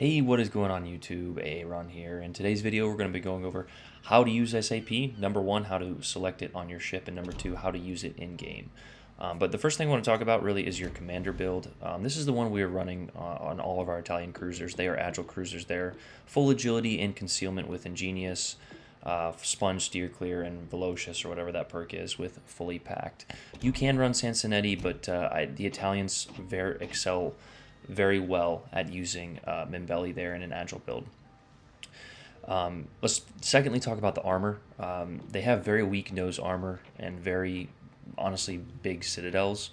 Hey, what is going on YouTube? Aaron here. In today's video, we're going to be going over how to use SAP. Number one, how to select it on your ship, and number two, how to use it in game. But the first thing I want to talk about really is your commander build. This is the one we are running on all of our Italian cruisers. They are agile cruisers. They're full agility and concealment with ingenious, sponge, steer clear, and velocious, or whatever that perk is, with fully packed. You can run Sansonetti, but the Italians excel very well at using Mimbelli there in an agile build. Let's secondly talk about the armor. They have very weak nose armor and very, honestly, big citadels.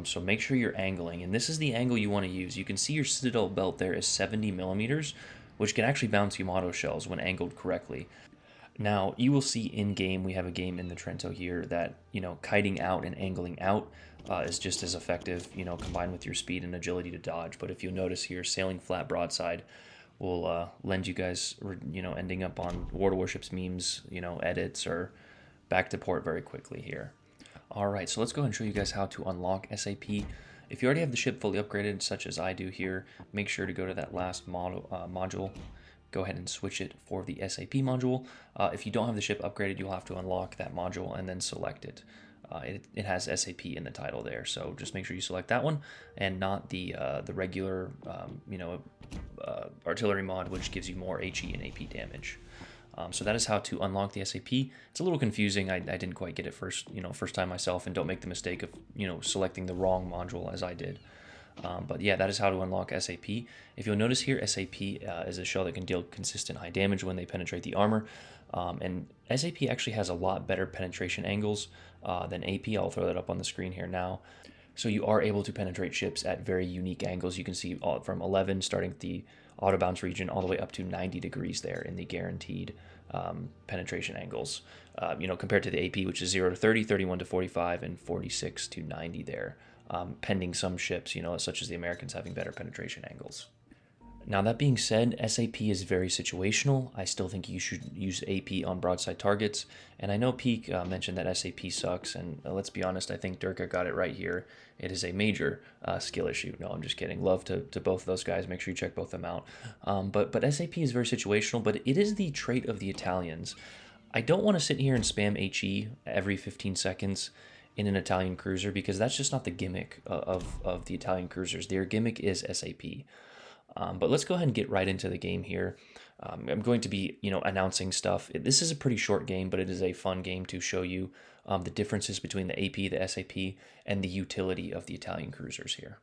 So make sure you're angling, and this is the angle you want to use. You can see your citadel belt there is 70 millimeters, which can actually bounce Yamato shells when angled correctly. Now, you will see in game, we have a game in the Trento here that, kiting out and angling out is just as effective, combined with your speed and agility to dodge. But if you'll notice here, sailing flat broadside will lend you guys, ending up on World of Warships memes, edits, or back to port very quickly here. All right, so let's go ahead and show you guys how to unlock SAP. If you already have the ship fully upgraded, such as I do here, make sure to go to that last module. Go ahead and switch it for the SAP module. If you don't have the ship upgraded, you'll have to unlock that module and then select it. It has SAP in the title there, so just make sure you select that one and not the regular artillery mod, which gives you more HE and AP damage. So that is how to unlock the SAP. It's a little confusing. I didn't quite get it first time myself, and don't make the mistake of selecting the wrong module as I did. But yeah, that is how to unlock SAP. If you'll notice here, SAP is a shell that can deal consistent high damage when they penetrate the armor. And SAP actually has a lot better penetration angles than AP. I'll throw that up on the screen here now. So you are able to penetrate ships at very unique angles. You can see from 11 starting at the auto bounce region all the way up to 90 degrees there in the guaranteed penetration angles. Compared to the AP, which is 0 to 30, 31 to 45, and 46 to 90 there. Pending some ships, such as the Americans having better penetration angles. Now, that being said, SAP is very situational. I still think you should use AP on broadside targets. And I know Peak mentioned that SAP sucks, and let's be honest, I think Durka got it right here. It is a major skill issue. No, I'm just kidding. Love to both of those guys. Make sure you check both of them out. But SAP is very situational, but it is the trait of the Italians. I don't want to sit here and spam HE every 15 seconds in an Italian cruiser, because that's just not the gimmick of the Italian cruisers. Their gimmick is SAP. But let's go ahead and get right into the game here. I'm going to be, announcing stuff. This is a pretty short game, but it is a fun game to show you the differences between the AP, the SAP, and the utility of the Italian cruisers here.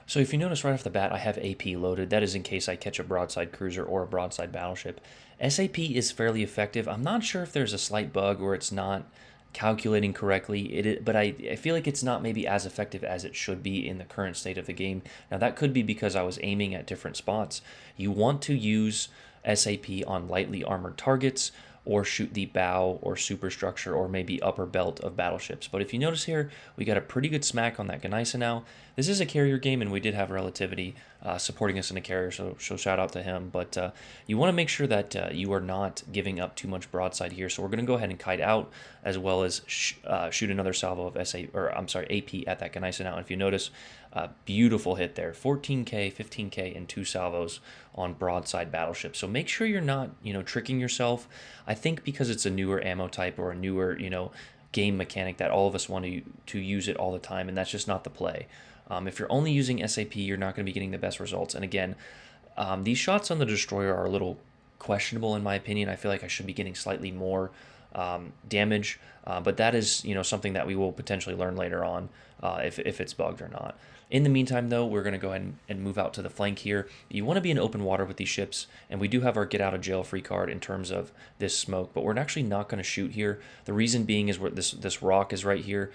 So if you notice right off the bat, I have AP loaded. That is in case I catch a broadside cruiser or a broadside battleship. SAP is fairly effective. I'm not sure if there's a slight bug where it's not calculating correctly, but I feel like it's not maybe as effective as it should be in the current state of the game. Now, that could be because I was aiming at different spots. You want to use SAP on lightly armored targets, or shoot the bow or superstructure or maybe upper belt of battleships. But if you notice here, we got a pretty good smack on that Geneisa now. This is a carrier game, and we did have Relativity supporting us in a carrier, so shout out to him. But you want to make sure that you are not giving up too much broadside here. So we're going to go ahead and kite out, as well as shoot another salvo of AP at that Geneisa now. And if you notice, beautiful hit there, 14K, 15K, and 2 salvos on broadside battleships. So make sure you're not, tricking yourself. I think because it's a newer ammo type or a newer, game mechanic, that all of us want to use it all the time, and that's just not the play. If you're only using SAP, you're not going to be getting the best results. And again, these shots on the destroyer are a little questionable in my opinion. I feel like I should be getting slightly more damage, but that is something that we will potentially learn later on if it's bugged or not. In the meantime, though, we're going to go ahead and move out to the flank here. You want to be in open water with these ships, and we do have our get out of jail free card in terms of this smoke, but we're actually not going to shoot here. The reason being is where this rock is right here,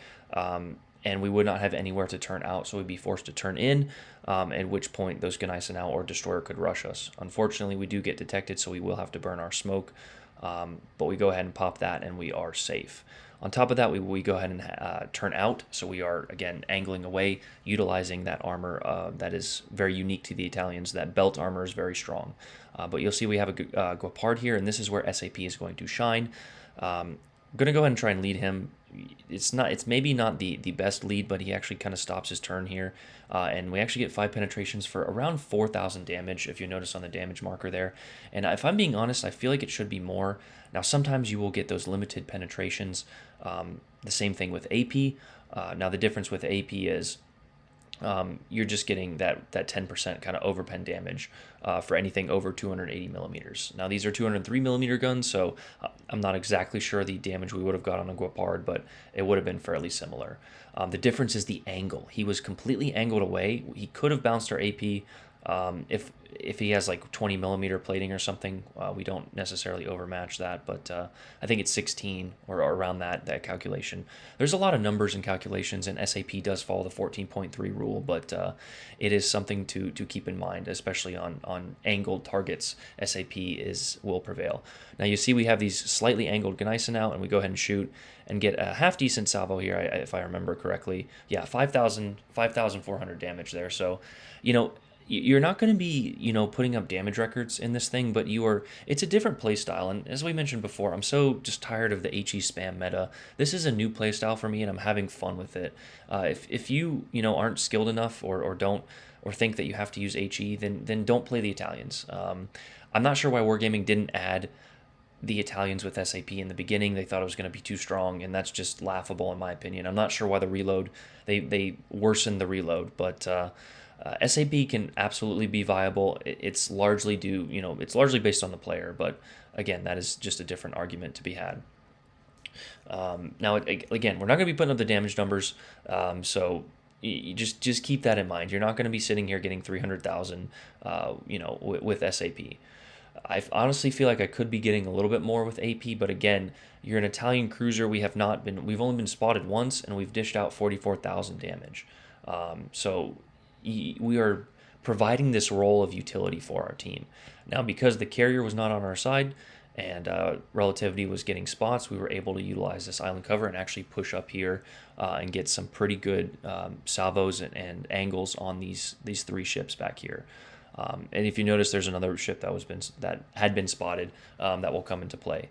and we would not have anywhere to turn out, so we'd be forced to turn in, at which point those Geneisa now or destroyer could rush us. Unfortunately, we do get detected, so we will have to burn our smoke, but we go ahead and pop that, and we are safe. On top of that, we go ahead and turn out, so we are, again, angling away, utilizing that armor that is very unique to the Italians. That belt armor is very strong. But you'll see we have a Guapard here, and this is where SAP is going to shine. I'm going to go ahead and try and lead him it's maybe not the best lead, but he actually kind of stops his turn here, and we actually get 5 penetrations for around 4,000 damage, if you notice on the damage marker there. And if I'm being honest, I feel like it should be more. Now sometimes you will get those limited penetrations. The same thing with AP. Now the difference with AP is you're just getting that 10% kind of overpen damage for anything over 280 millimeters. Now these are 203 millimeter guns, so I'm not exactly sure the damage we would have got on a Guepard, but it would have been fairly similar. The difference is the angle. He was completely angled away. He could have bounced our AP. If he has like 20 millimeter plating or something, we don't necessarily overmatch that, but I think it's 16 or around that calculation. There's a lot of numbers and calculations, and SAP does follow the 14.3 rule, but it is something to keep in mind, especially on angled targets. SAP will prevail. Now you see we have these slightly angled Gneissen out, and we go ahead and shoot and get a half decent salvo here, if I remember correctly. Yeah, 5,400 damage there. So, you're not going to be, putting up damage records in this thing, but it's a different play style. And as we mentioned before, I'm so just tired of the HE spam meta. This is a new play style for me, and I'm having fun with it. If you, aren't skilled enough or don't, or think that you have to use HE, then don't play the Italians. I'm not sure why Wargaming didn't add the Italians with SAP in the beginning. They thought it was going to be too strong, and that's just laughable in my opinion. I'm not sure why the reload, they worsened the reload, but SAP can absolutely be viable. It's largely it's largely based on the player, but again, that is just a different argument to be had. Now, again, we're not going to be putting up the damage numbers, so you just keep that in mind. You're not going to be sitting here getting 300,000, with SAP. I honestly feel like I could be getting a little bit more with AP, but again, you're an Italian cruiser. We've only been spotted once, and we've dished out 44,000 damage. So we are providing this role of utility for our team. Now, because the carrier was not on our side and Relativity was getting spots, we were able to utilize this island cover and actually push up here and get some pretty good salvos and angles on these three ships back here. And if you notice, there's another ship that had been spotted that will come into play.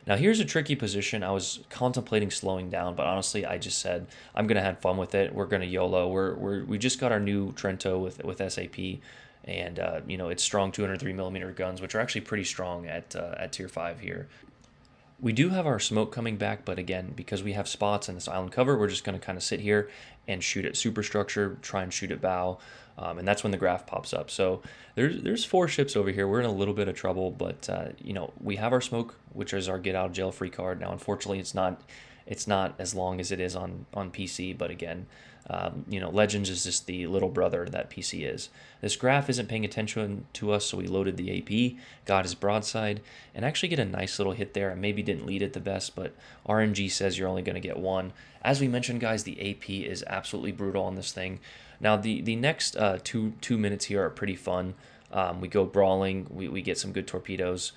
Now here's a tricky position. I was contemplating slowing down, but honestly, I just said I'm gonna have fun with it. We're gonna YOLO. We just got our new Trento with SAP, and it's strong 203 millimeter guns, which are actually pretty strong at tier 5 here. We do have our smoke coming back, but again, because we have spots in this island cover, we're just going to kind of sit here and shoot at superstructure, try and shoot at bow, and that's when the graph pops up. So there's 4 ships over here. We're in a little bit of trouble, but we have our smoke, which is our get out of jail free card. Now, unfortunately, it's not as long as it is on PC, but again, Legends is just the little brother that PC is. This graph isn't paying attention to us, so we loaded the AP, got his broadside, and actually get a nice little hit there. I maybe didn't lead it the best, but RNG says you're only going to get 1. As we mentioned, guys, the AP is absolutely brutal on this thing. Now, the next 2 minutes here are pretty fun. We go brawling, we get some good torpedoes.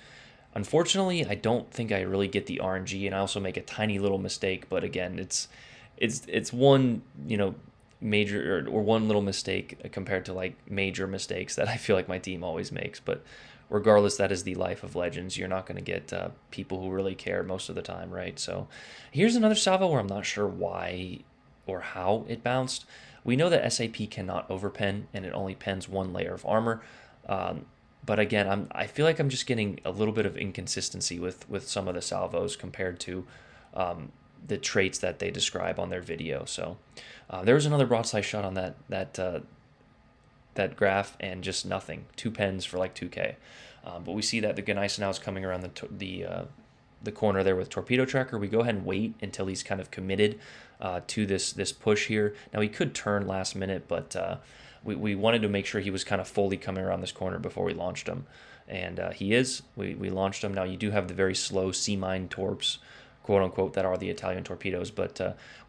Unfortunately, I don't think I really get the RNG, and I also make a tiny little mistake, but again, it's one, major or one little mistake compared to like major mistakes that I feel like my team always makes. But regardless, that is the life of Legends. You're not going to get people who really care most of the time, right? So here's another salvo where I'm not sure why or how it bounced. We know that SAP cannot overpen, and it only pens 1 layer of armor. But again, I feel like I'm just getting a little bit of inconsistency with some of the salvos compared to the traits that they describe on their video. So there was another broadside shot on that graph, and just nothing. 2 pens for like 2K. But we see that the Gneissen now is coming around the corner there with torpedo tracker. We go ahead and wait until he's kind of committed to this push here. Now he could turn last minute, but we wanted to make sure he was kind of fully coming around this corner before we launched him, and he is. We launched him. Now you do have the very slow C-mine torps, quote unquote, that are the Italian torpedoes, but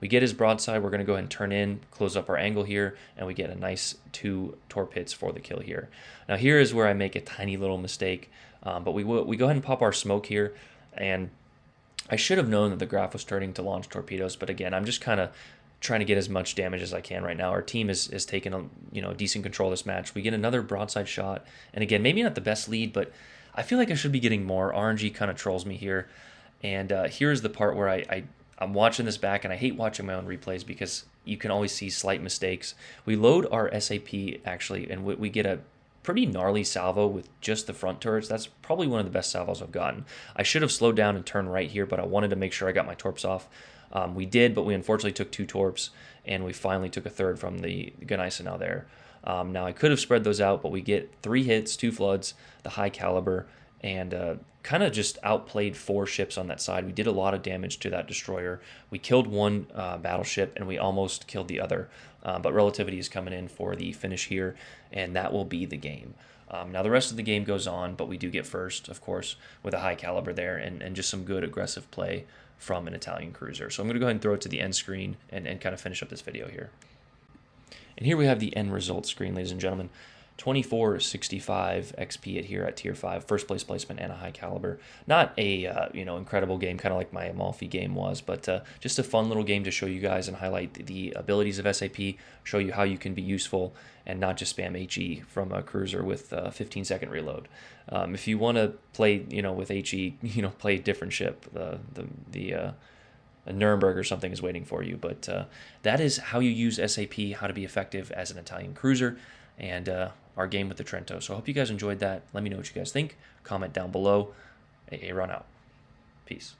we get his broadside. We're going to go ahead and turn in, close up our angle here, and we get a nice 2 torp hits for the kill here. Now here is where I make a tiny little mistake, but we go ahead and pop our smoke here, and I should have known that the graph was turning to launch torpedoes, but again, I'm just kind of trying to get as much damage as I can right now. Our team is taking a decent control of this match. We get another broadside shot, and again, maybe not the best lead, but I feel like I should be getting more. RNG kind of trolls me here. And here's the part where I I'm watching this back, and I hate watching my own replays because you can always see slight mistakes. We load our SAP actually, and we get a pretty gnarly salvo with just the front turrets. That's probably one of the best salvos I've gotten. I should have slowed down and turned right here, but I wanted to make sure I got my torps off. We did, but we unfortunately took 2 torps, and we finally took a third from the Guneisenau there. Now I could have spread those out, but we get 3 hits, 2 floods, the high caliber, and kind of just outplayed 4 ships on that side. We did a lot of damage to that destroyer. We killed 1 battleship, and we almost killed the other. But Relativity is coming in for the finish here, and that will be the game. Now the rest of the game goes on, but we do get first, of course, with a high caliber there, and just some good aggressive play from an Italian cruiser. So I'm going to go ahead and throw it to the end screen and kind of finish up this video here. And here we have the end result screen, ladies and gentlemen. 2465 XP here at tier 5, first place placement and a high caliber. Not a incredible game, kind of like my Amalfi game was, but just a fun little game to show you guys and highlight the abilities of SAP, show you how you can be useful and not just spam HE from a cruiser with a 15-second reload. If you want to play, with HE, play a different ship. A Nuremberg or something is waiting for you, but that is how you use SAP, how to be effective as an Italian cruiser, and our game with the Trento. So I hope you guys enjoyed that. Let me know what you guys think. Comment down below. AA run out. Peace.